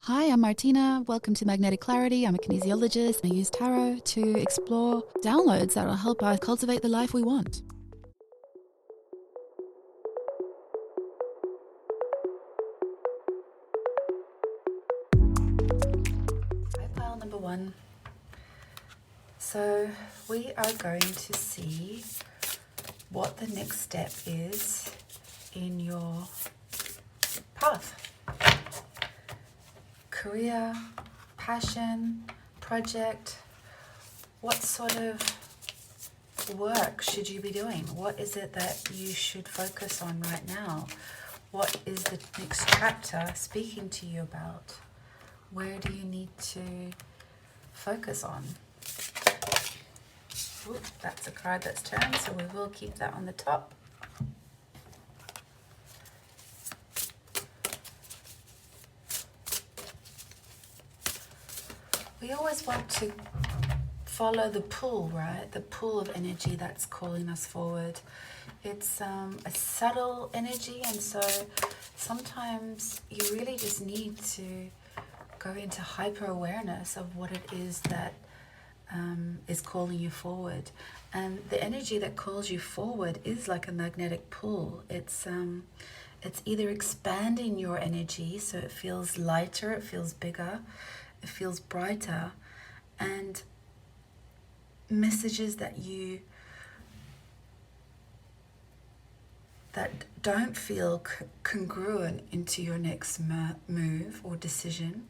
Hi, I'm Martina. Welcome to Magnetic Clarity. I'm a kinesiologist. I use tarot to explore downloads that will help us cultivate the life we want. Hi, pile number one. So we are going to see what the next step is in your path. Career, passion, project, what sort of work should you be doing? What is it that you should focus on right now? What is the next chapter speaking to you about? Where do you need to focus on? Ooh, that's a card that's turned, so we will keep that on the top. We always want to follow the pull, right? The pull of energy that's calling us forward. It's a subtle energy, and so sometimes you really just need to go into hyper awareness of what it is that is calling you forward. And the energy that calls you forward is like a magnetic pull. It's either expanding your energy so it feels lighter, it feels bigger, it feels brighter, and messages that don't feel congruent into your next move or decision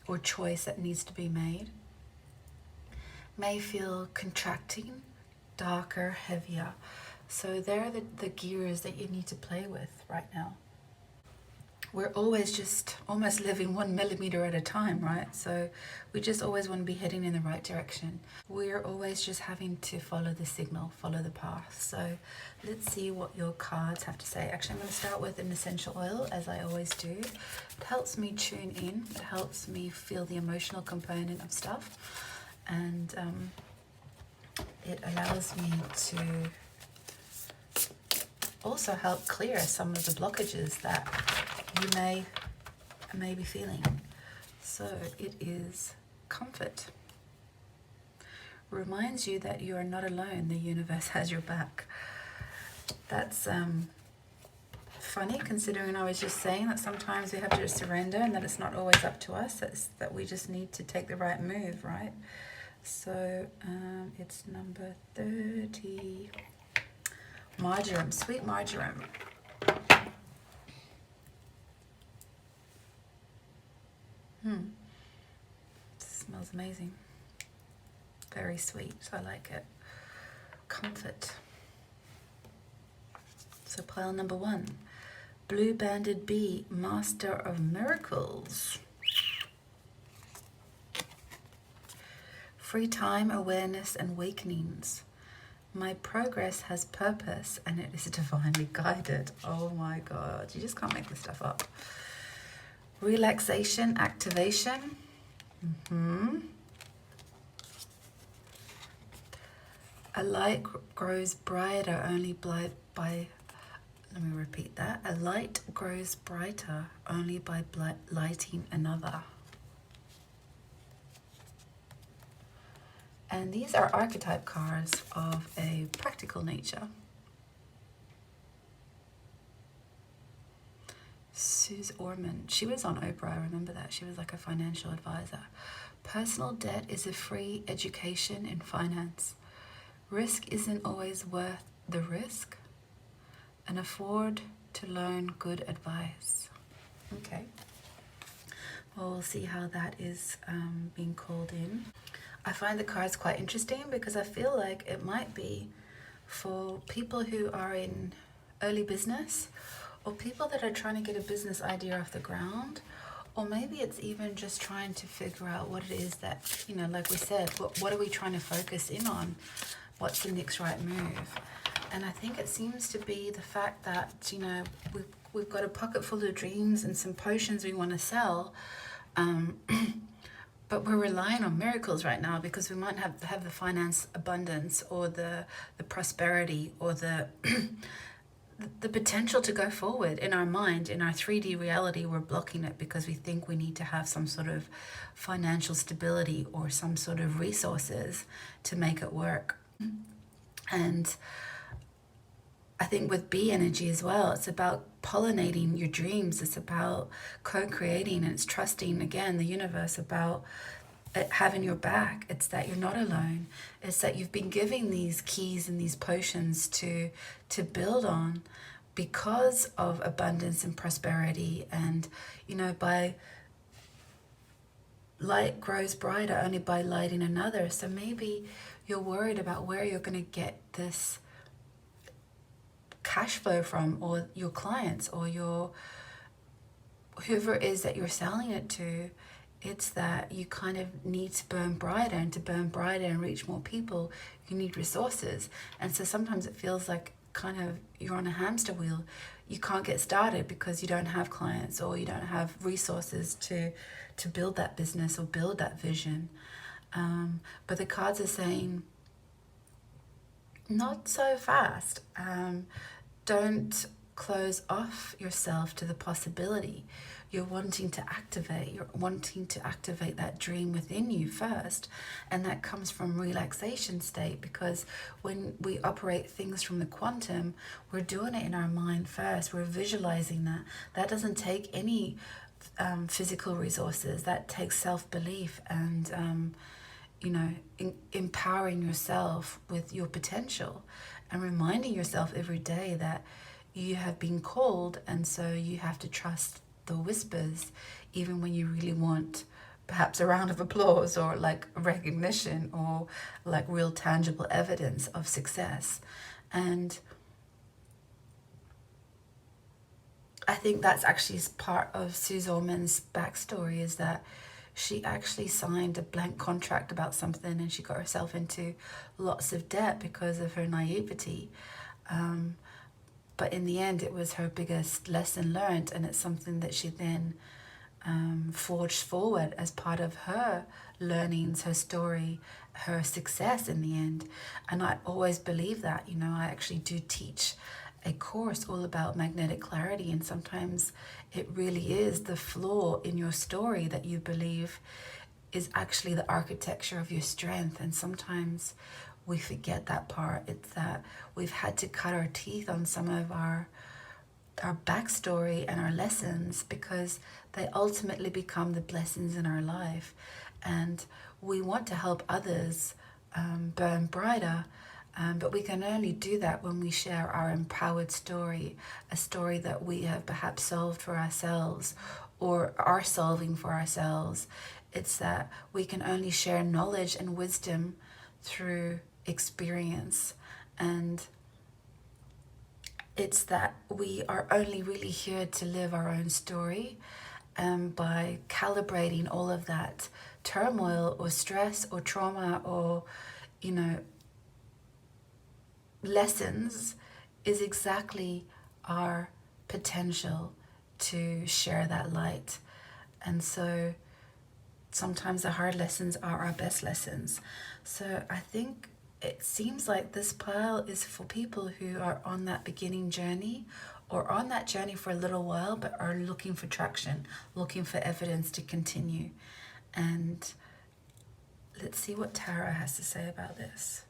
or choice that needs to be made may feel contracting, darker, heavier. So they're the gears that you need to play with right now. We're always just almost living 1 millimeter at a time, right? So we just always want to be heading in the right direction. We're always just having to follow the signal, follow the path. So let's see what your cards have to say. Actually, I'm going to start with an essential oil, as I always do. It helps me tune in. It helps me feel the emotional component of stuff. And it allows me to also help clear some of the blockages that you may be feeling. So it is comfort. Reminds you that you are not alone. The universe has your back. That's funny, considering I was just saying that sometimes we have to surrender and that it's not always up to us. That we just need to take the right move, right? So it's number 30. Marjoram, sweet marjoram. Smells amazing. Very sweet, I like it. Comfort. So pile number one. Blue banded bee, master of miracles. Free time, awareness, and awakenings. My progress has purpose and it is divinely guided. Oh my God, you just can't make this stuff up. Relaxation, activation. A light grows brighter only by, let me repeat that. A light grows brighter only by lighting another. And these are archetype cards of a practical nature. Suze Orman, she was on Oprah, I remember that. She was like a financial advisor. Personal debt is a free education in finance. Risk isn't always worth the risk. And afford to learn good advice. Okay. Well, we'll see how that is being called in. I find the cards quite interesting because I feel like it might be for people who are in early business, or people that are trying to get a business idea off the ground, or maybe it's even just trying to figure out what it is that, you know, like we said, what are we trying to focus in on? What's the next right move? And I think it seems to be the fact that, you know, we've got a pocket full of dreams and some potions we want to sell, but we're relying on miracles right now because we might have the finance abundance or the prosperity or the the potential to go forward. In our mind, in our 3D reality, we're blocking it because we think we need to have some sort of financial stability or some sort of resources to make it work. And I think with bee energy as well, it's about pollinating your dreams. It's about co-creating, and it's trusting, again, the universe, about it having your back. It's that you're not alone. It's that you've been giving these keys and these potions to build on because of abundance and prosperity. And, you know, by light grows brighter only by lighting another. So maybe you're worried about where you're going to get this cash flow from, or your clients, or your whoever it is that you're selling it to. It's that you kind of need to burn brighter, and to burn brighter and reach more people, you need resources. And so sometimes it feels like kind of you're on a hamster wheel. You can't get started because you don't have clients, or you don't have resources to build that business or build that vision. But the cards are saying, not so fast. Don't close off yourself to the possibility. You're wanting to activate that dream within you first. And that comes from relaxation state, because when we operate things from the quantum, we're doing it in our mind first. We're visualizing that. That doesn't take any physical resources. That takes self-belief and empowering yourself with your potential, and reminding yourself every day that you have been called, and so you have to trust the whispers, even when you really want perhaps a round of applause, or like recognition, or like real tangible evidence of success. And I think that's actually part of Sue Zolman's backstory, is that she actually signed a blank contract about something, and she got herself into lots of debt because of her naivety. But in the end, it was her biggest lesson learned, and it's something that she then forged forward as part of her learnings, her story, her success in the end. And I always believe that. I actually do teach a course all about magnetic clarity, and sometimes it really is the flaw in your story that you believe is actually the architecture of your strength. And sometimes we forget that part. It's that we've had to cut our teeth on some of our backstory and our lessons, because they ultimately become the blessings in our life. And we want to help others burn brighter, but we can only do that when we share our empowered story, a story that we have perhaps solved for ourselves or are solving for ourselves. It's that we can only share knowledge and wisdom through experience. And it's that we are only really here to live our own story. And by calibrating all of that turmoil or stress or trauma or, lessons, is exactly our potential to share that light. And so sometimes the hard lessons are our best lessons. So I think it seems like this pile is for people who are on that beginning journey, or on that journey for a little while, but are looking for traction, looking for evidence to continue. And let's see what Tara has to say about this.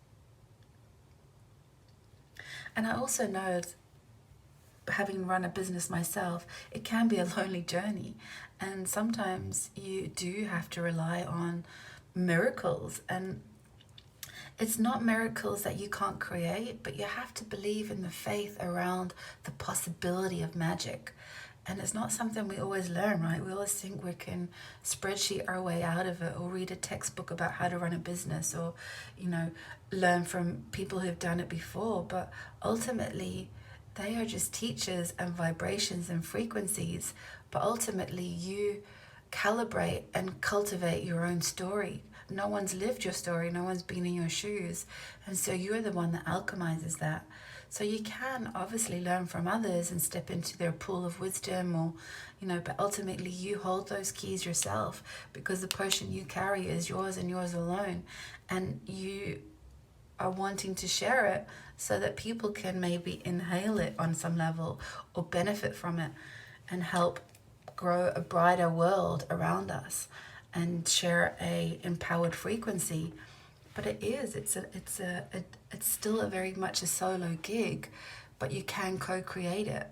And I also know, having run a business myself, it can be a lonely journey. And sometimes you do have to rely on miracles. And it's not miracles that you can't create, but you have to believe in the faith around the possibility of magic. And it's not something we always learn, right? We always think we can spreadsheet our way out of it, or read a textbook about how to run a business, or, learn from people who've done it before. But ultimately, they are just teachers and vibrations and frequencies. But ultimately, you calibrate and cultivate your own story. No one's lived your story. No one's been in your shoes. And so you're the one that alchemizes that. So you can obviously learn from others and step into their pool of wisdom, or, but ultimately you hold those keys yourself, because the potion you carry is yours and yours alone. And you are wanting to share it so that people can maybe inhale it on some level or benefit from it and help grow a brighter world around us and share a empowered frequency. But it's still a very much a solo gig, but you can co-create it.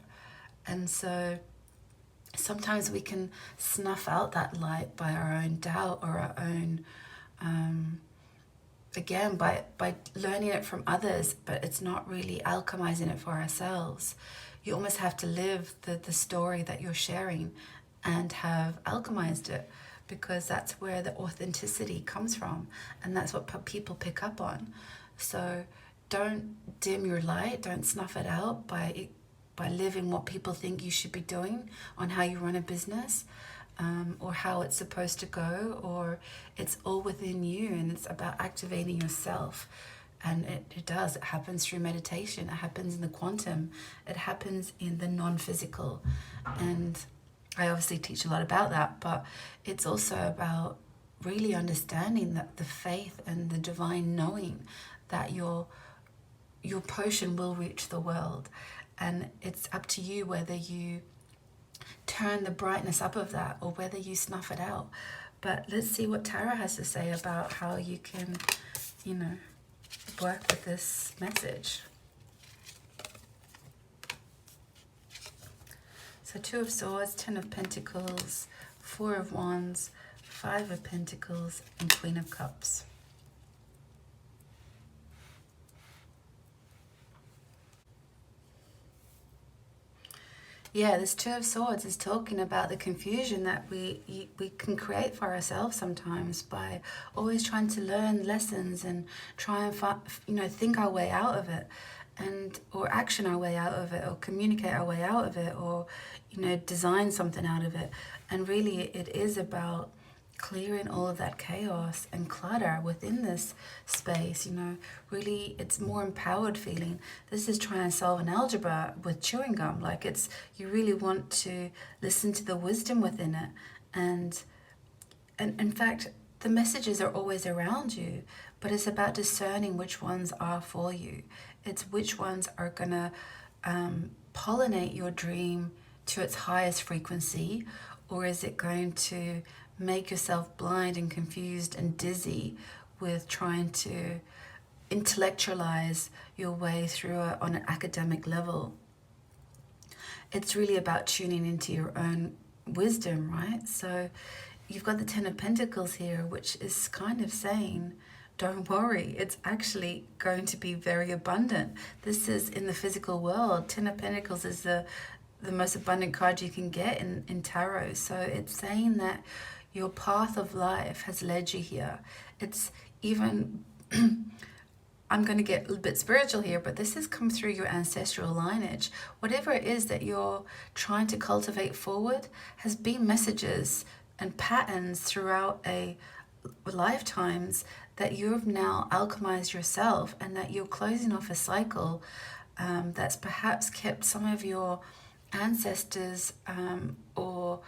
And so sometimes we can snuff out that light by our own doubt or our own again by learning it from others, but it's not really alchemizing it for ourselves. You almost have to live the story that you're sharing and have alchemized it, because that's where the authenticity comes from, and that's what people pick up on. So don't dim your light, don't snuff it out by living what people think you should be doing on how you run a business, or how it's supposed to go, or it's all within you, and it's about activating yourself. And it does. It happens through meditation. It happens in the quantum. It happens in the non-physical. And I obviously teach a lot about that, but it's also about really understanding that the faith and the divine knowing that your potion will reach the world. And it's up to you whether you turn the brightness up of that or whether you snuff it out. But let's see what Tara has to say about how you can, work with this message. So 2 of Swords, 10 of Pentacles, 4 of Wands, 5 of Pentacles, and Queen of Cups. Yeah, this 2 of Swords is talking about the confusion that we can create for ourselves sometimes by always trying to learn lessons and try and think our way out of it, or action our way out of it, or communicate our way out of it, or design something out of it. And really it is about clearing all of that chaos and clutter within this space. Really it's more empowered feeling. This is trying to solve an algebra with chewing gum. Like you really want to listen to the wisdom within it, and in fact the messages are always around you, but it's about discerning which ones are for you. It's which ones are gonna pollinate your dream to its highest frequency, or is it going to make yourself blind and confused and dizzy with trying to intellectualize your way through it on an academic level. It's really about tuning into your own wisdom, right? So you've got the 10 of Pentacles here, which is kind of saying, don't worry, it's actually going to be very abundant. This is in the physical world. 10 of Pentacles is the most abundant card you can get in tarot. So it's saying that your path of life has led you here. It's even, I'm going to get a little bit spiritual here, but this has come through your ancestral lineage. Whatever it is that you're trying to cultivate forward has been messages and patterns throughout a lifetimes that you've now alchemized yourself, and that you're closing off a cycle that's perhaps kept some of your ancestors or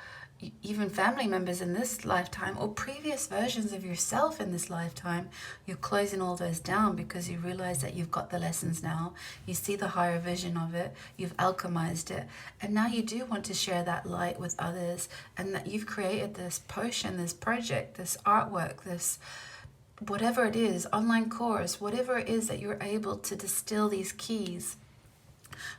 even family members in this lifetime, or previous versions of yourself in this lifetime. You're closing all those down because you realize that you've got the lessons now. You see the higher vision of it. You've alchemized it. And now you do want to share that light with others, and that you've created this potion, this project, this artwork, this whatever it is, online course, whatever it is, that you're able to distill these keys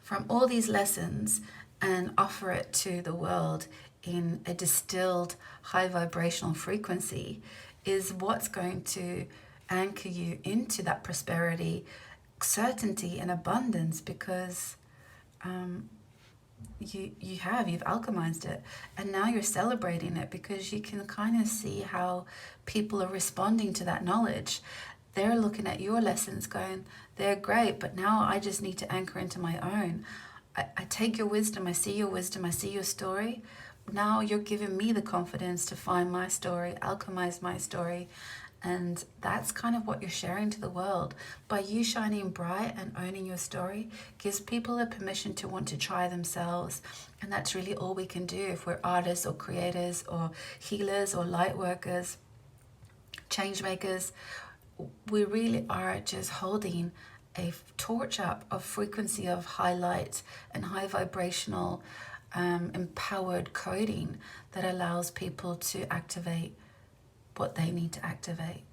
from all these lessons and offer it to the world in a distilled high vibrational frequency, is what's going to anchor you into that prosperity, certainty, and abundance, because you've alchemized it, and now you're celebrating it because you can kind of see how people are responding to that knowledge. They're looking at your lessons going, they're great, but now I just need to anchor into my own. I take your wisdom, I see your story. Now you're giving me the confidence to find my story, alchemize my story. And that's kind of what you're sharing to the world. By you shining bright and owning your story gives people the permission to want to try themselves. And that's really all we can do if we're artists or creators or healers or light workers, change makers. we really are just holding a torch up of frequency of high light and high vibrational empowered coding that allows people to activate what they need to activate.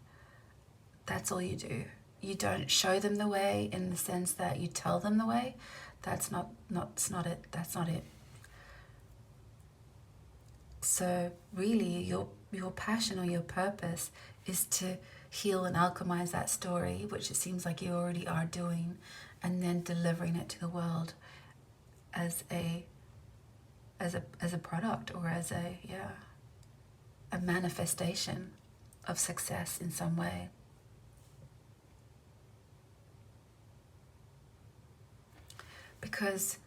That's all you do. You don't show them the way in the sense that you tell them the way. That's not it. That's not it. So really your passion or your purpose is to heal and alchemize that story, which it seems like you already are doing, and then delivering it to the world as a product, or as a manifestation of success in some way. Because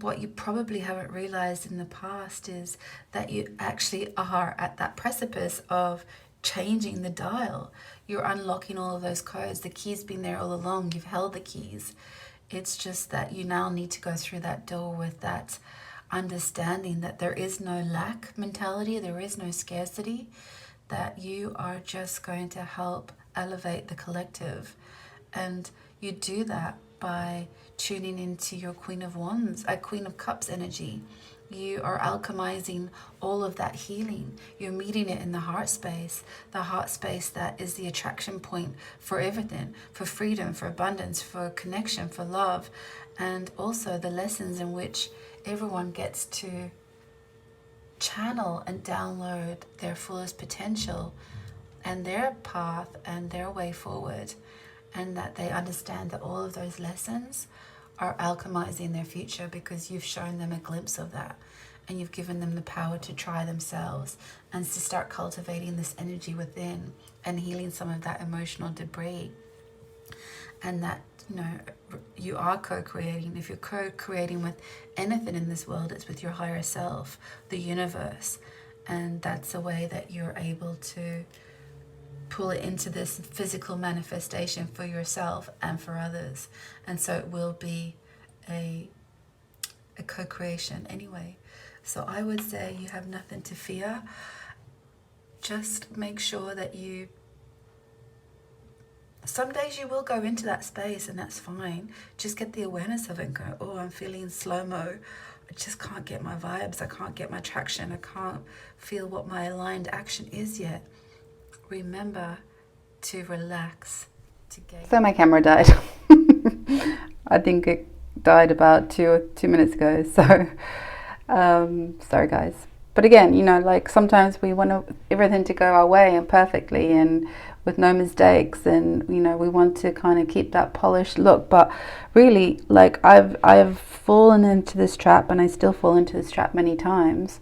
what you probably haven't realized in the past is that you actually are at that precipice of changing the dial. You're unlocking all of those codes. The key's been there all along. You've held the keys. It's just that you now need to go through that door with that understanding that there is no lack mentality, there is no scarcity, that you are just going to help elevate the collective. And you do that by tuning into your Queen of Wands, Queen of Cups energy. You are alchemizing all of that healing. You're meeting it in the heart space that is the attraction point for everything, for freedom, for abundance, for connection, for love, and also the lessons in which everyone gets to channel and download their fullest potential and their path and their way forward, and that they understand that all of those lessons are alchemizing their future because you've shown them a glimpse of that, and you've given them the power to try themselves and to start cultivating this energy within and healing some of that emotional debris. And that, you are co-creating. If you're co-creating with anything in this world, it's with your higher self, the universe. And that's a way that you're able to pull it into this physical manifestation for yourself and for others. And so it will be a co-creation anyway. So I would say you have nothing to fear. Just make sure that some days you will go into that space, and that's fine. Just get the awareness of it and go, oh, I'm feeling slow-mo. I just can't get my vibes. I can't get my traction. I can't feel what my aligned action is yet. Remember to relax. So my camera died. I think it died about two minutes ago. So sorry guys. But again, sometimes we want everything to go our way and perfectly and with no mistakes, and we want to kind of keep that polished look. But really, I've fallen into this trap, and I still fall into this trap many times,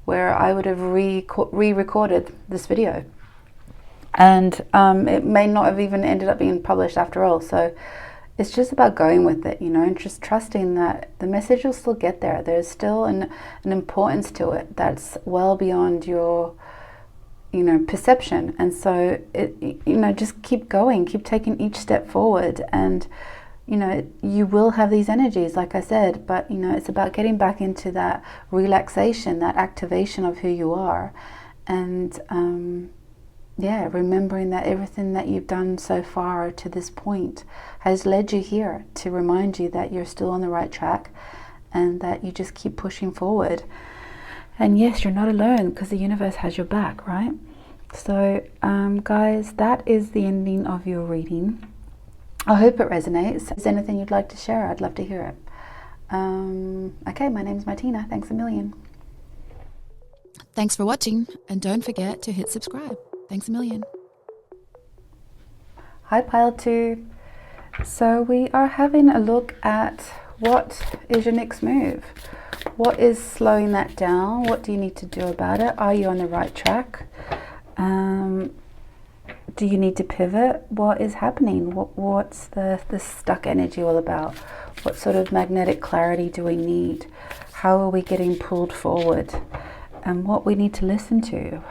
where I would have re-recorded this video, and it may not have even ended up being published after all. So it's just about going with it, and just trusting that the message will still get there. There's still an importance to it that's well beyond your perception. And so it just keep going, keep taking each step forward, and you will have these energies, like I said, but it's about getting back into that relaxation, that activation of who you are, and remembering that everything that you've done so far to this point has led you here to remind you that you're still on the right track, and that you just keep pushing forward. And yes, you're not alone, because the universe has your back, right? So guys, that is the ending of your reading. I hope it resonates. If there's anything you'd like to share, I'd love to hear it. Okay, my name's Martina. Thanks a million. Thanks for watching, and don't forget to hit subscribe. Thanks a million. Hi Pile 2. So we are having a look at what is your next move. What is slowing that down? What do you need to do about it? Are you on the right track? Do you need to pivot? What is happening? What's the stuck energy all about? What sort of magnetic clarity do we need? How are we getting pulled forward? And what we need to listen to.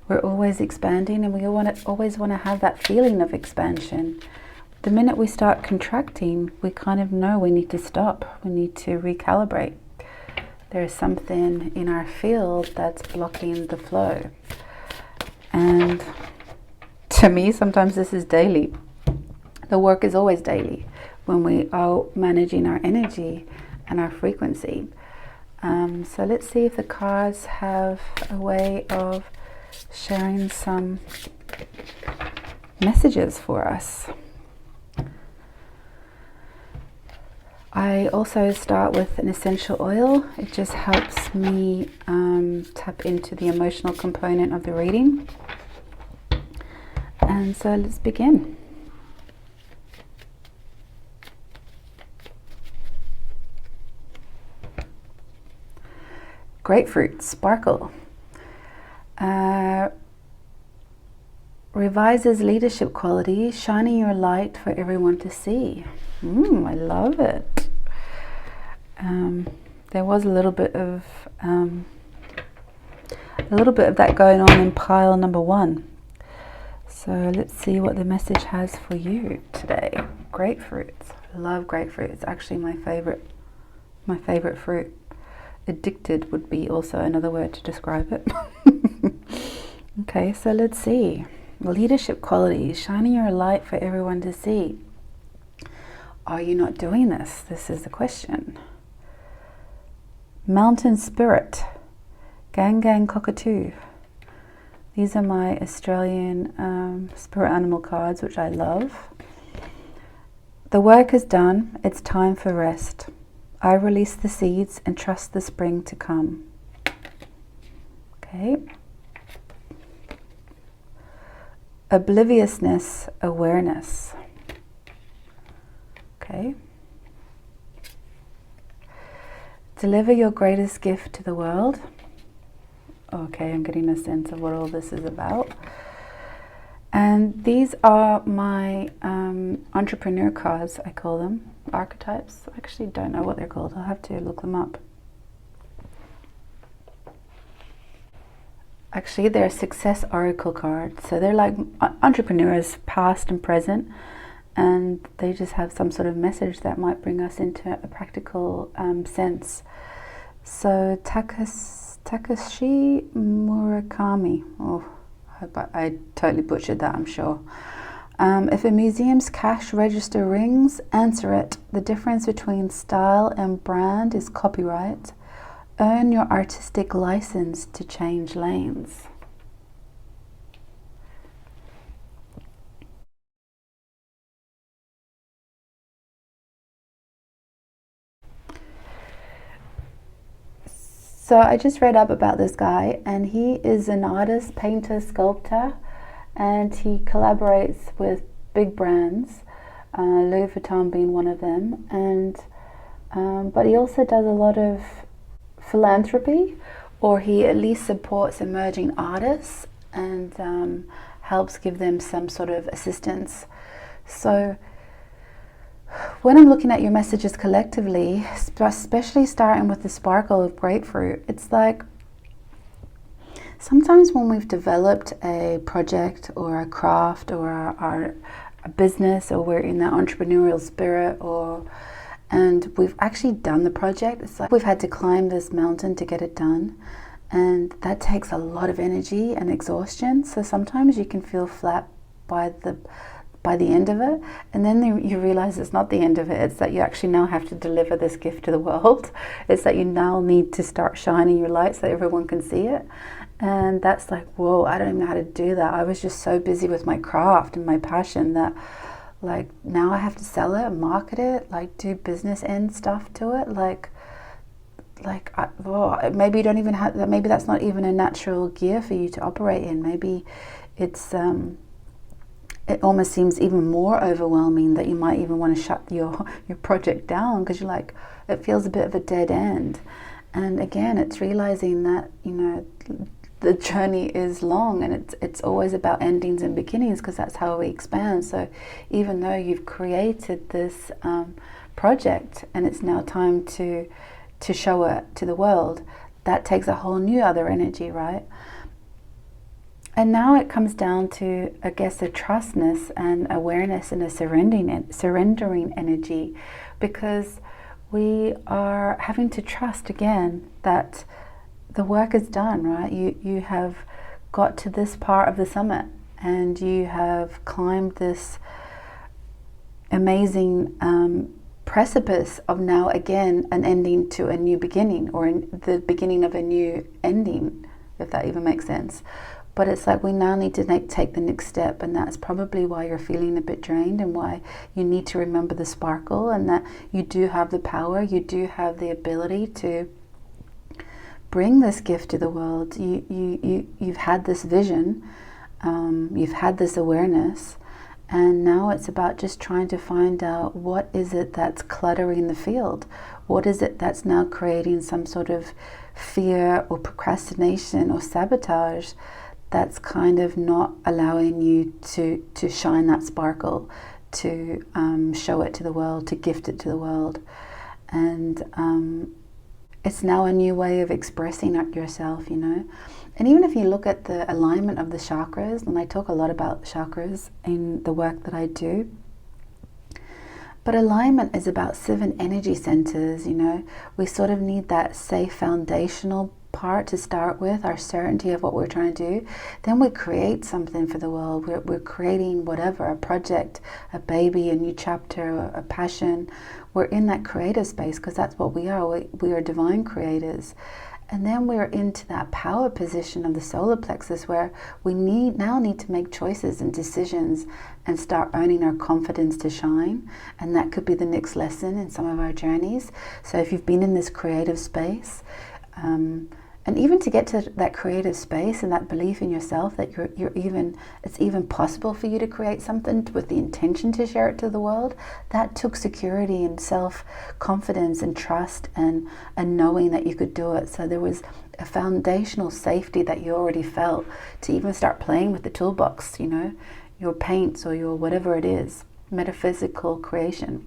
We're always expanding, and we always want to have that feeling of expansion. The minute we start contracting, we kind of know we need to stop. We need to recalibrate. There's something in our field that's blocking the flow. And to me, sometimes this is daily. The work is always daily when we are managing our energy and our frequency. So let's see if the cards have a way of sharing some messages for us. I also start with an essential oil. It just helps me tap into the emotional component of the reading. And so let's begin. Grapefruit, sparkle. Revises leadership qualities, shining your light for everyone to see. I love it. There was a little bit of that going on in pile number 1. So let's see what the message has for you today. Grapefruits. I love grapefruit. It's actually my favorite fruit. Addicted would be also another word to describe it. Okay, so let's see. Leadership qualities, shining your light for everyone to see. Are you not doing this? This is the question. Mountain spirit, gang gang cockatoo. These are my Australian spirit animal cards, which I love. The work is done. It's time for rest. I release the seeds and trust the spring to come. Okay. Obliviousness, awareness. Okay. Deliver your greatest gift to the world. Okay, I'm getting a sense of what all this is about. And these are my entrepreneur cards, I call them. Archetypes. I actually don't know what they're called. I'll have to look them up. Actually, they're success oracle cards. So they're like entrepreneurs, past and present. And they just have some sort of message that might bring us into a practical sense. So Takashi Murakami. Oh, I totally butchered that, I'm sure. If a museum's cash register rings, answer it. The difference between style and brand is copyright. Earn your artistic license to change lanes. So I just read up about this guy, and he is an artist, painter, sculptor, and he collaborates with big brands, Louis Vuitton being one of them, and but he also does a lot of philanthropy, or he at least supports emerging artists and helps give them some sort of assistance. So when I'm looking at your messages collectively, especially starting with the sparkle of grapefruit, it's like sometimes when we've developed a project or a craft or our a business, or we're in that entrepreneurial spirit, and we've actually done the project, it's like we've had to climb this mountain to get it done, and that takes a lot of energy and exhaustion. So sometimes you can feel flat by the end of it, and then you realize it's not the end of it. It's that you actually now have to deliver this gift to the world. It's that you now need to start shining your light so everyone can see it. And that's like, whoa, I don't even know how to do that. I was just so busy with my craft and my passion that like now I have to sell it, market it, like do business end stuff to it. Maybe you don't even have that. Maybe that's not even a natural gear for you to operate in. Maybe it's it almost seems even more overwhelming that you might even want to shut your project down, because you're like, it feels a bit of a dead end. And again, it's realizing that, you know, the journey is long, and it's always about endings and beginnings, because that's how we expand. So even though you've created this project and it's now time to show it to the world, that takes a whole new other energy, right? And now it comes down to, I guess, a trustness and awareness and a surrendering energy, because we are having to trust again that the work is done, right? You have got to this part of the summit, and you have climbed this amazing precipice of now again an ending to a new beginning, or the beginning of a new ending, if that even makes sense. But it's like we now need to take the next step, and that's probably why you're feeling a bit drained, and why you need to remember the sparkle, and that you do have the power, you do have the ability to bring this gift to the world. You've had this vision, you've had this awareness, and now it's about just trying to find out what is it that's cluttering the field. What is it that's now creating some sort of fear or procrastination or sabotage that's kind of not allowing you to shine that sparkle, to show it to the world, to gift it to the world. And it's now a new way of expressing yourself, you know. And even if you look at the alignment of the chakras, and I talk a lot about chakras in the work that I do, but alignment is about 7 energy centers, you know. We sort of need that safe foundational part to start with, our certainty of what we're trying to do. Then we create something for the world. We're creating whatever, a project, a baby, a new chapter, a passion. We're in that creative space because that's what we are. We are divine creators. And then we're into that power position of the solar plexus, where we now need to make choices and decisions and start earning our confidence to shine. And that could be the next lesson in some of our journeys. So if you've been in this creative space, and even to get to that creative space and that belief in yourself that it's even possible for you to create something with the intention to share it to the world, that took security and self-confidence and trust and knowing that you could do it. So there was a foundational safety that you already felt to even start playing with the toolbox, you know, your paints or your whatever it is, metaphysical creation.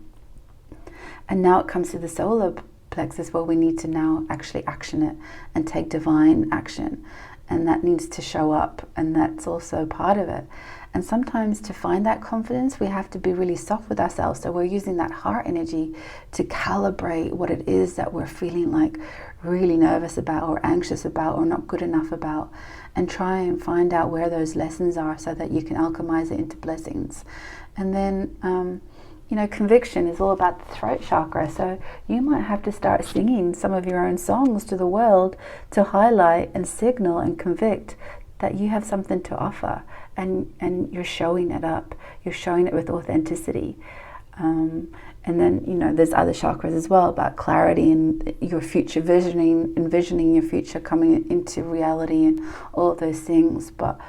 And now it comes to the solar plexus, where we need to now actually action it and take divine action, and that needs to show up, and that's also part of it. And sometimes to find that confidence, we have to be really soft with ourselves. So we're using that heart energy to calibrate what it is that we're feeling like really nervous about or anxious about or not good enough about, and try and find out where those lessons are so that you can alchemize it into blessings. And then you know, conviction is all about the throat chakra. So you might have to start singing some of your own songs to the world to highlight and signal and convict that you have something to offer, and you're showing it up. You're showing it with authenticity. And then, you know, there's other chakras as well about clarity and your future envisioning your future coming into reality and all of those things. But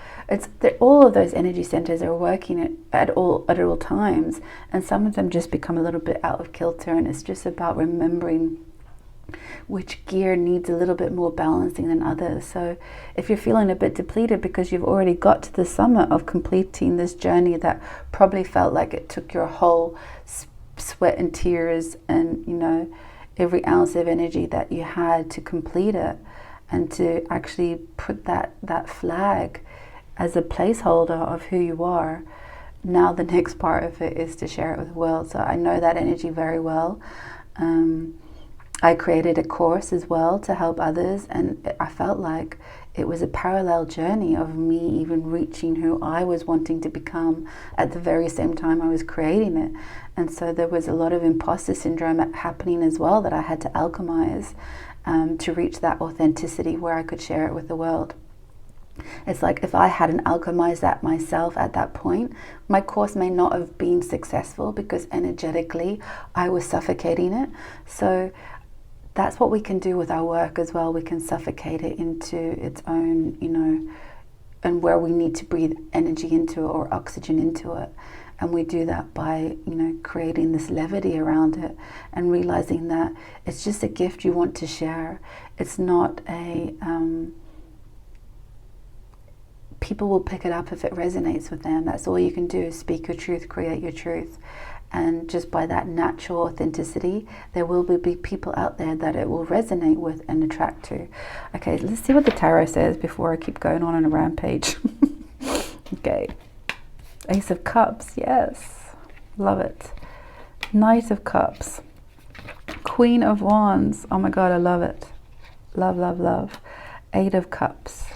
all of those energy centers are working at all times, and some of them just become a little bit out of kilter, and it's just about remembering which gear needs a little bit more balancing than others. So if you're feeling a bit depleted because you've already got to the summit of completing this journey that probably felt like it took your whole sweat and tears and, you know, every ounce of energy that you had to complete it, and to actually put that flag as a placeholder of who you are. Now the next part of it is to share it with the world. So I know that energy very well. I created a course as well to help others, and I felt like it was a parallel journey of me even reaching who I was wanting to become at the very same time I was creating it. And so there was a lot of imposter syndrome happening as well that I had to alchemize to reach that authenticity where I could share it with the world. It's like if I hadn't alchemized that myself at that point, my course may not have been successful because energetically I was suffocating it. So that's what we can do with our work as well. We can suffocate it into its own, you know, and where we need to breathe energy into it or oxygen into it. And we do that by, you know, creating this levity around it and realizing that it's just a gift you want to share. It's not a, people will pick it up if it resonates with them. That's all you can do is speak your truth, create your truth. And just by that natural authenticity, there will be people out there that it will resonate with and attract to. Okay, let's see what the tarot says before I keep going on a rampage. Okay. Ace of Cups, yes. Love it. Knight of Cups. Queen of Wands. Oh my God, I love it. Love, love, love. Eight of Cups.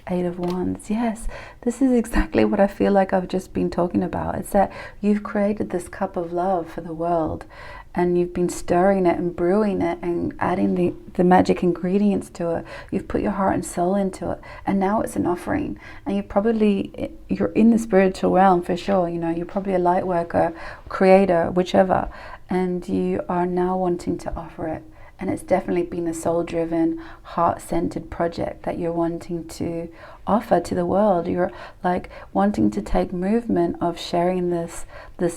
Eight of Wands. Yes, this is exactly what I feel like I've just been talking about. It's that you've created this cup of love for the world, and you've been stirring it and brewing it and adding the magic ingredients to it. You've put your heart and soul into it, and now it's an offering. And you're in the spiritual realm for sure. You know, you're probably a light worker, creator, whichever, and you are now wanting to offer it. And it's definitely been a soul-driven, heart-centered project that you're wanting to offer to the world. You're like wanting to take movement of sharing this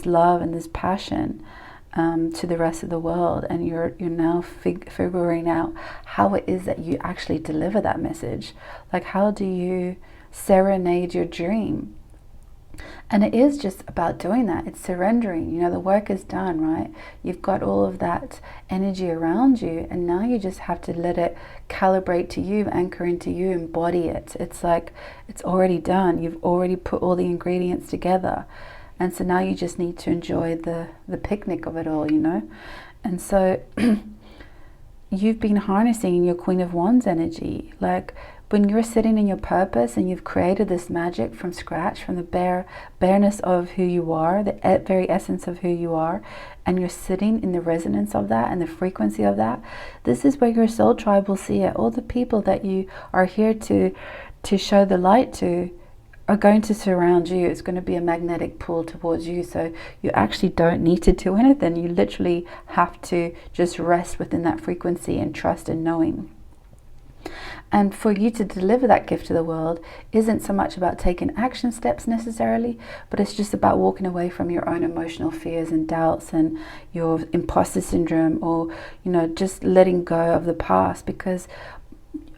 love and this passion to the rest of the world. And you're now figuring out how it is that you actually deliver that message. Like, how do you serenade your dream? And it is just about doing that. It's surrendering. You know, the work is done, right? You've got all of that energy around you, and now you just have to let it calibrate to you, anchor into you, embody it. It's like it's already done. You've already put all the ingredients together. And so now you just need to enjoy the picnic of it all, you know? And so you've been harnessing your Queen of Wands energy. Like, when you're sitting in your purpose and you've created this magic from scratch, from the bareness of who you are, the very essence of who you are, and you're sitting in the resonance of that and the frequency of that, this is where your soul tribe will see it. All the people that you are here to show the light to are going to surround you. It's going to be a magnetic pull towards you. So you actually don't need to do anything. You literally have to just rest within that frequency and trust and knowing. And for you to deliver that gift to the world isn't so much about taking action steps necessarily, but it's just about walking away from your own emotional fears and doubts and your imposter syndrome, or, you know, just letting go of the past. Because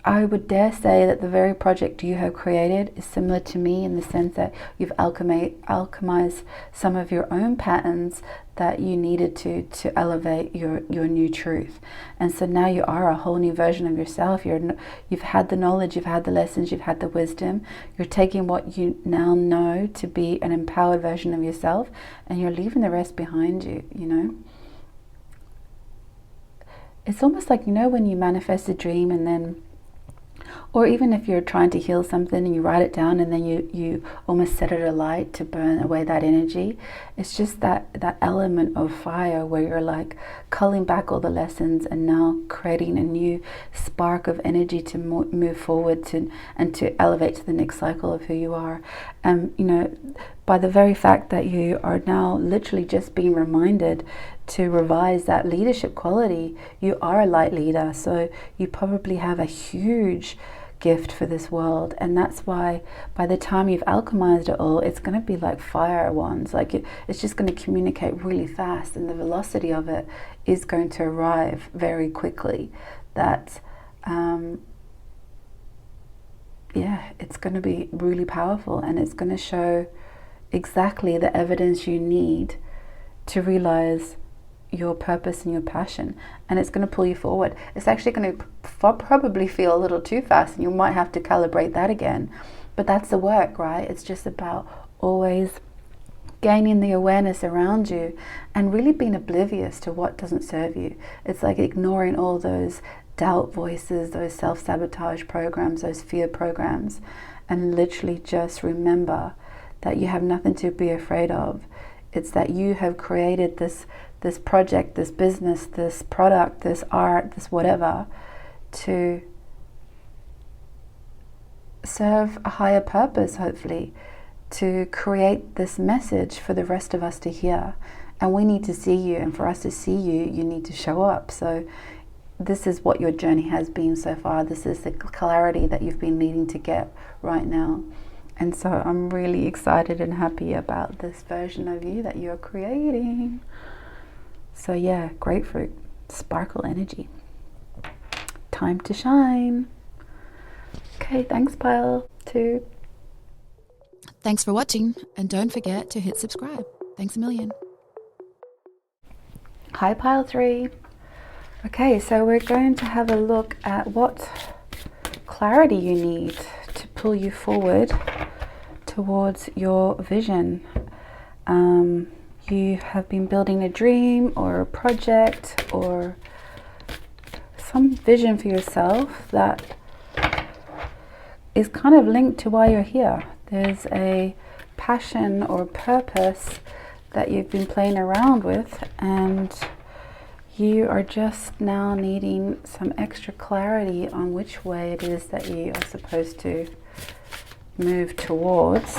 I would dare say that the very project you have created is similar to me, in the sense that you've alchemized some of your own patterns that you needed to elevate your new truth. And so now you are a whole new version of yourself. You've had the knowledge, you've had the lessons, you've had the wisdom. You're taking what you now know to be an empowered version of yourself, and you're leaving the rest behind you, you know? It's almost like, you know, when you manifest a dream, and then, or even if you're trying to heal something and you write it down, and then you almost set it alight to burn away that energy. It's just that element of fire where you're like culling back all the lessons and now creating a new spark of energy to move forward and to elevate to the next cycle of who you are. You know, by the very fact that you are now literally just being reminded to revise that leadership quality. You are a light leader, so you probably have a huge gift for this world, and that's why by the time you've alchemized it all, it's going to be like fire wands. Like it's just going to communicate really fast, and the velocity of it is going to arrive very quickly. That yeah, it's going to be really powerful, and it's going to show exactly the evidence you need to realize your purpose and your passion, and it's going to pull you forward. It's actually going to probably feel a little too fast, and you might have to calibrate that again, but that's the work, right? It's just about always gaining the awareness around you and really being oblivious to what doesn't serve you. It's like ignoring all those doubt voices, those self-sabotage programs, those fear programs, and literally just remember that you have nothing to be afraid of. It's that you have created this project, this business, this product, this art, this whatever, to serve a higher purpose, hopefully, to create this message for the rest of us to hear. And we need to see you, and for us to see you, you need to show up. So this is what your journey has been so far. This is the clarity that you've been needing to get right now. And so I'm really excited and happy about this version of you that you're creating. So yeah, grapefruit, sparkle energy. Time to shine. Okay, thanks pile 2. Thanks for watching, and don't forget to hit subscribe. Thanks a million. Hi pile 3. Okay, so we're going to have a look at what clarity you need to pull you forward towards your vision. You have been building a dream or a project or some vision for yourself that is kind of linked to why you're here. There's a passion or purpose that you've been playing around with, and you are just now needing some extra clarity on which way it is that you are supposed to move towards.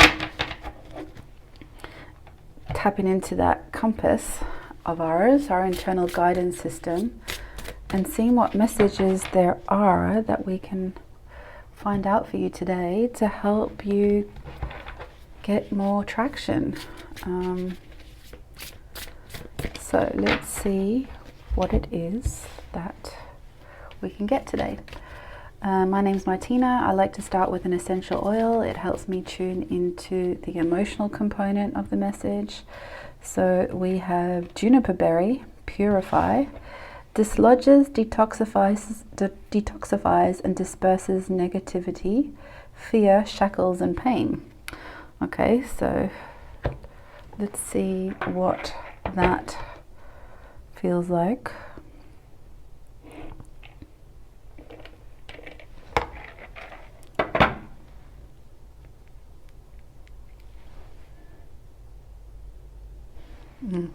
Tapping into that compass of ours, our internal guidance system, and seeing what messages there are that we can find out for you today to help you get more traction. So let's see what it is that we can get today. My name's Martina. I like to start with an essential oil. It helps me tune into the emotional component of the message. So we have juniper berry, purify, dislodges, detoxifies and disperses negativity, fear, shackles and pain. Okay, so let's see what that feels like.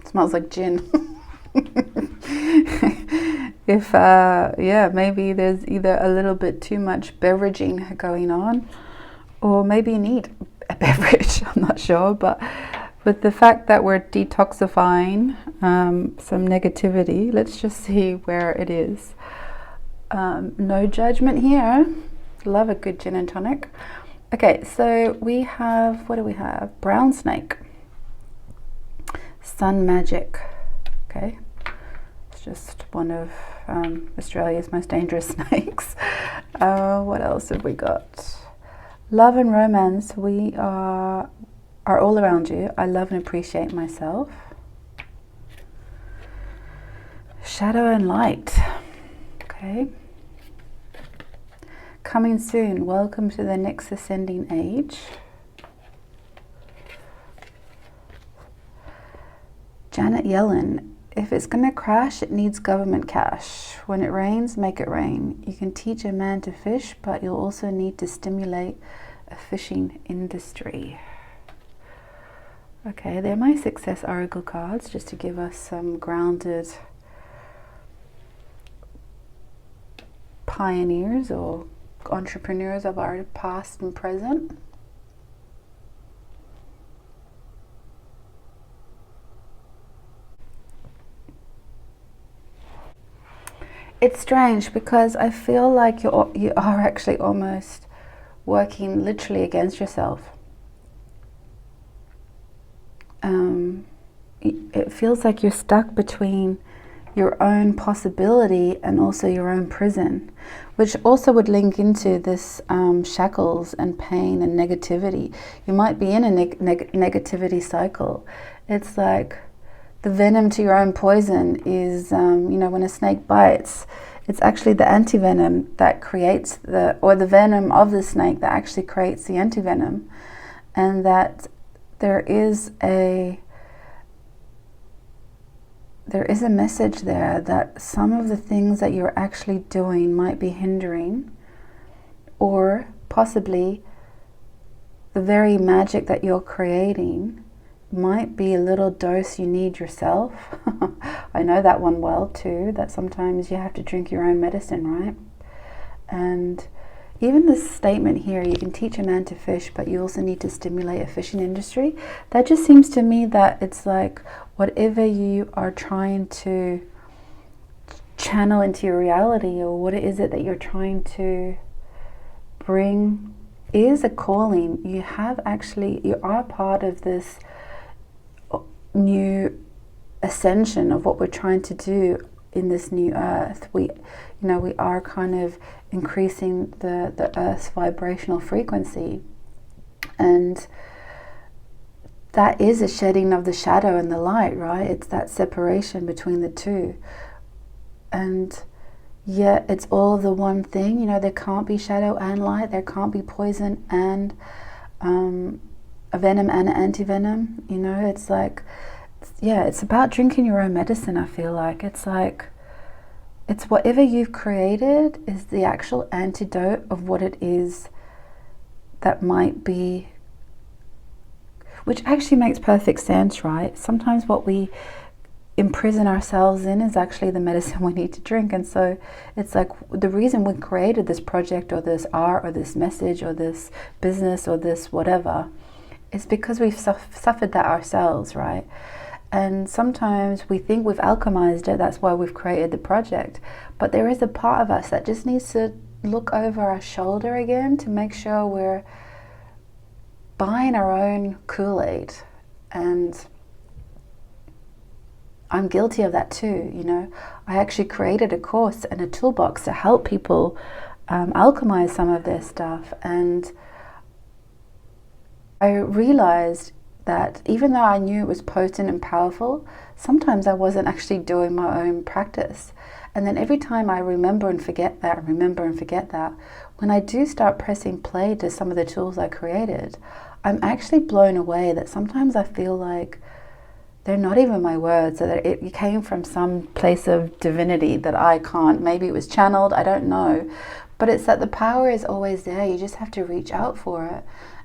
Smells like gin. If maybe there's either a little bit too much beveraging going on, or maybe you need a beverage. I'm not sure, but with the fact that we're detoxifying some negativity, let's just see where it is. No judgment here. Love a good gin and tonic. Okay, so we have, what do we have? Brown snake. Sun magic. Okay, it's just one of Australia's most dangerous snakes. What else have we got? Love and romance. We are all around you. I love and appreciate myself. Shadow and light. Okay. Coming soon. Welcome to the next ascending age. Janet Yellen. If it's going to crash, it needs government cash. When it rains, make it rain. You can teach a man to fish, but you'll also need to stimulate a fishing industry. Okay, they're my success oracle cards, just to give us some grounded pioneers or entrepreneurs of our past and present. It's strange because I feel like you are actually almost working literally against yourself. It feels like you're stuck between your own possibility and also your own prison, which also would link into this shackles and pain and negativity. You might be in a negativity cycle. It's like the venom to your own poison is, when a snake bites, it's actually the antivenom that creates the venom of the snake that actually creates the antivenom. And that there is a message there that some of the things that you're actually doing might be hindering, or possibly the very magic that you're creating might be a little dose you need yourself. I know that one well too, that sometimes you have to drink your own medicine, right? And even this statement here, you can teach a man to fish, but you also need to stimulate a fishing industry. That just seems to me that it's like whatever you are trying to channel into your reality, or what is it that you're trying to bring, is a calling. You are part of this new ascension of what we're trying to do in this new earth. We are kind of increasing the earth's vibrational frequency, and that is a shedding of the shadow and the light, right? It's that separation between the two, and yet it's all the one thing. There can't be shadow and light, there can't be poison and a venom and an antivenom. It's like, it's about drinking your own medicine. I feel like it's whatever you've created is the actual antidote of what it is that might be, which actually makes perfect sense, right? Sometimes what we imprison ourselves in is actually the medicine we need to drink. And so it's like the reason we created this project or this art or this message or this business or this whatever is because we've suffered that ourselves, right? And sometimes we think we've alchemized it, that's why we've created the project. But there is a part of us that just needs to look over our shoulder again to make sure we're buying our own Kool-Aid. And I'm guilty of that too, you know. I actually created a course and a toolbox to help people alchemize some of their stuff. And I realized that even though I knew it was potent and powerful, sometimes I wasn't actually doing my own practice. And then every time I remember and forget that, when I do start pressing play to some of the tools I created, I'm actually blown away that sometimes I feel like they're not even my words, so that it came from some place of divinity that I can't. Maybe it was channeled, I don't know. But it's that the power is always there. You just have to reach out for it.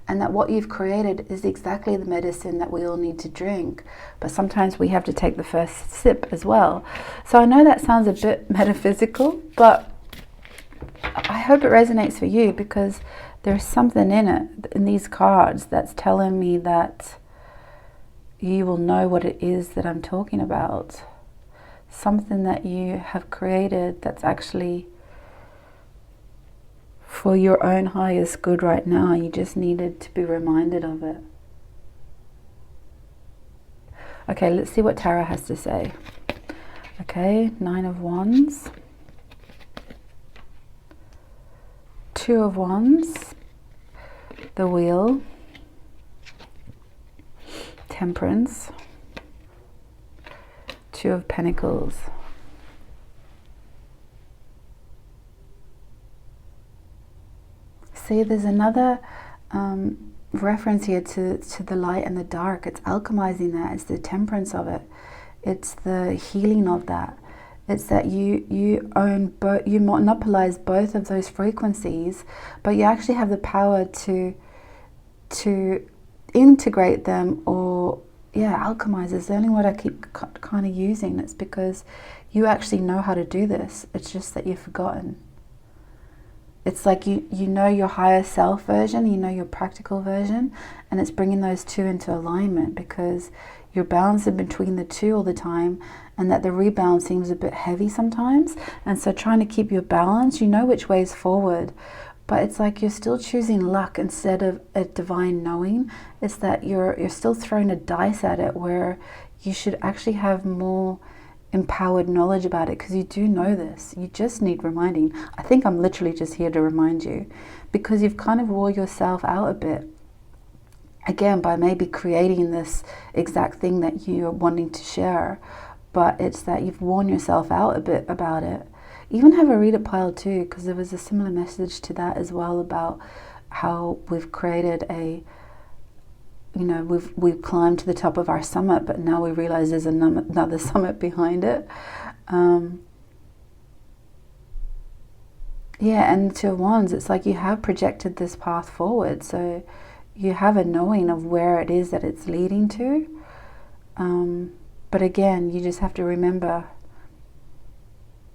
And that what you've created is exactly the medicine that we all need to drink. But sometimes we have to take the first sip as well. So I know that sounds a bit metaphysical, but I hope it resonates for you, because there's something in it, in these cards, that's telling me that you will know what it is that I'm talking about. Something that you have created that's actually for your own highest good right now. You just needed to be reminded of it. Okay, let's see what Tarot has to say. Okay, 9 of Wands. 2 of Wands. The Wheel. Temperance. 2 of Pentacles. See, there's another reference here to the light and the dark. It's alchemizing that. It's the temperance of it. It's the healing of that. It's that you own both, you monopolize both of those frequencies, but you actually have the power to integrate them, or alchemize is the only word I keep kind of using. It's because you actually know how to do this. It's just that you've forgotten. It's like you know your higher self version, you know your practical version, and it's bringing those two into alignment, because you're balancing between the two all the time, and that the rebound seems a bit heavy sometimes. And so trying to keep your balance, you know which way is forward, but it's like you're still choosing luck instead of a divine knowing. It's that you're still throwing a dice at it, where you should actually have more empowered knowledge about it, because you do know this. You just need reminding. I think I'm literally just here to remind you, because you've kind of wore yourself out a bit, again, by maybe creating this exact thing that you're wanting to share. But it's that you've worn yourself out a bit about it. Even have a read it pile too, because there was a similar message to that as well, about how we've created a, you know, we've climbed to the top of our summit, but now we realize there's another summit behind it. And 2 of Wands, it's like you have projected this path forward, so you have a knowing of where it is that it's leading to. But again, you just have to remember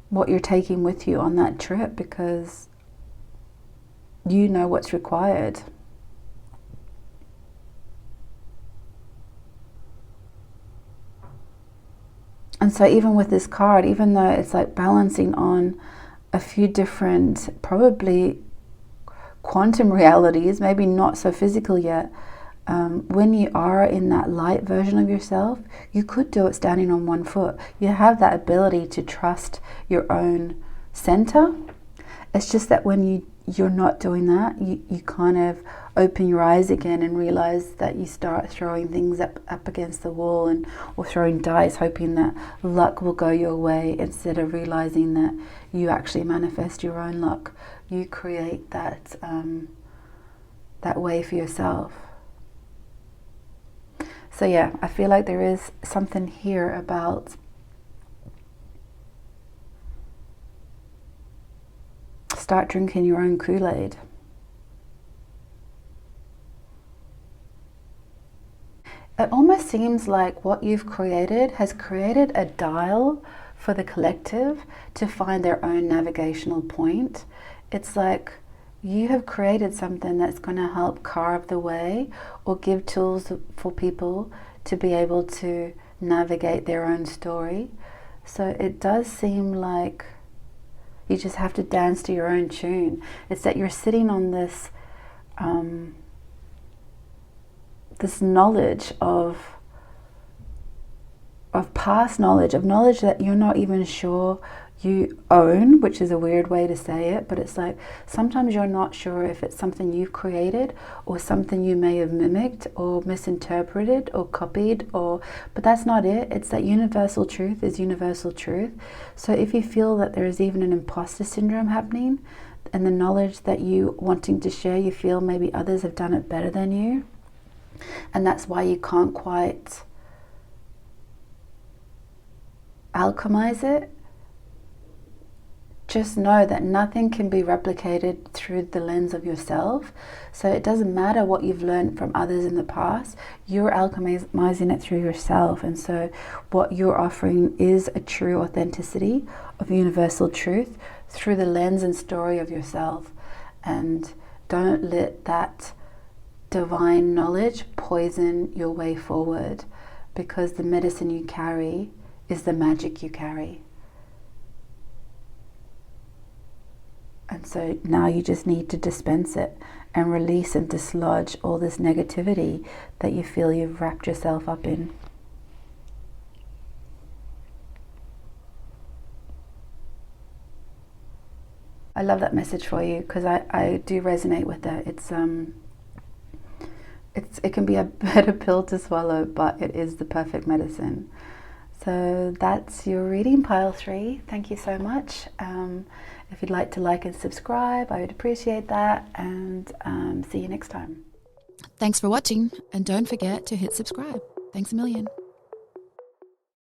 what you're taking with you on that trip, because you know what's required. And so even with this card, even though it's like balancing on a few different, probably quantum realities, maybe not so physical yet, when you are in that light version of yourself, you could do it standing on one foot. You have that ability to trust your own center. It's just that when you're not doing that, you kind of open your eyes again and realize that you start throwing things up against the wall, or throwing dice hoping that luck will go your way, instead of realizing that you actually manifest your own luck. You create that that way for yourself. So yeah, I feel like there is something here about start drinking your own Kool-Aid. it almost seems like what you've created has created a dial for the collective to find their own navigational point. It's like you have created something that's going to help carve the way or give tools for people to be able to navigate their own story. So it does seem like you just have to dance to your own tune. It's that you're sitting on this this knowledge of past knowledge, of knowledge that you're not even sure you own, which is a weird way to say it, but it's like sometimes you're not sure if it's something you've created or something you may have mimicked or misinterpreted or copied, but that's not it. It's that universal truth is universal truth. So if you feel that there is even an imposter syndrome happening and the knowledge that you wanting to share, you feel maybe others have done it better than you, and that's why you can't quite alchemize it, just know that nothing can be replicated through the lens of yourself. So it doesn't matter what you've learned from others in the past, you're alchemizing it through yourself. And so what you're offering is a true authenticity of universal truth through the lens and story of yourself. And don't let that divine knowledge poison your way forward, because the medicine you carry is the magic you carry. And so now you just need to dispense it and release and dislodge all this negativity that you feel you've wrapped yourself up in. I love that message for you, because I do resonate with that. It can be a bitter pill to swallow, but it is the perfect medicine. So that's your reading, pile 3. Thank you so much. If you'd like to like and subscribe, I would appreciate that, and see you next time. Thanks for watching, and don't forget to hit subscribe. Thanks a million.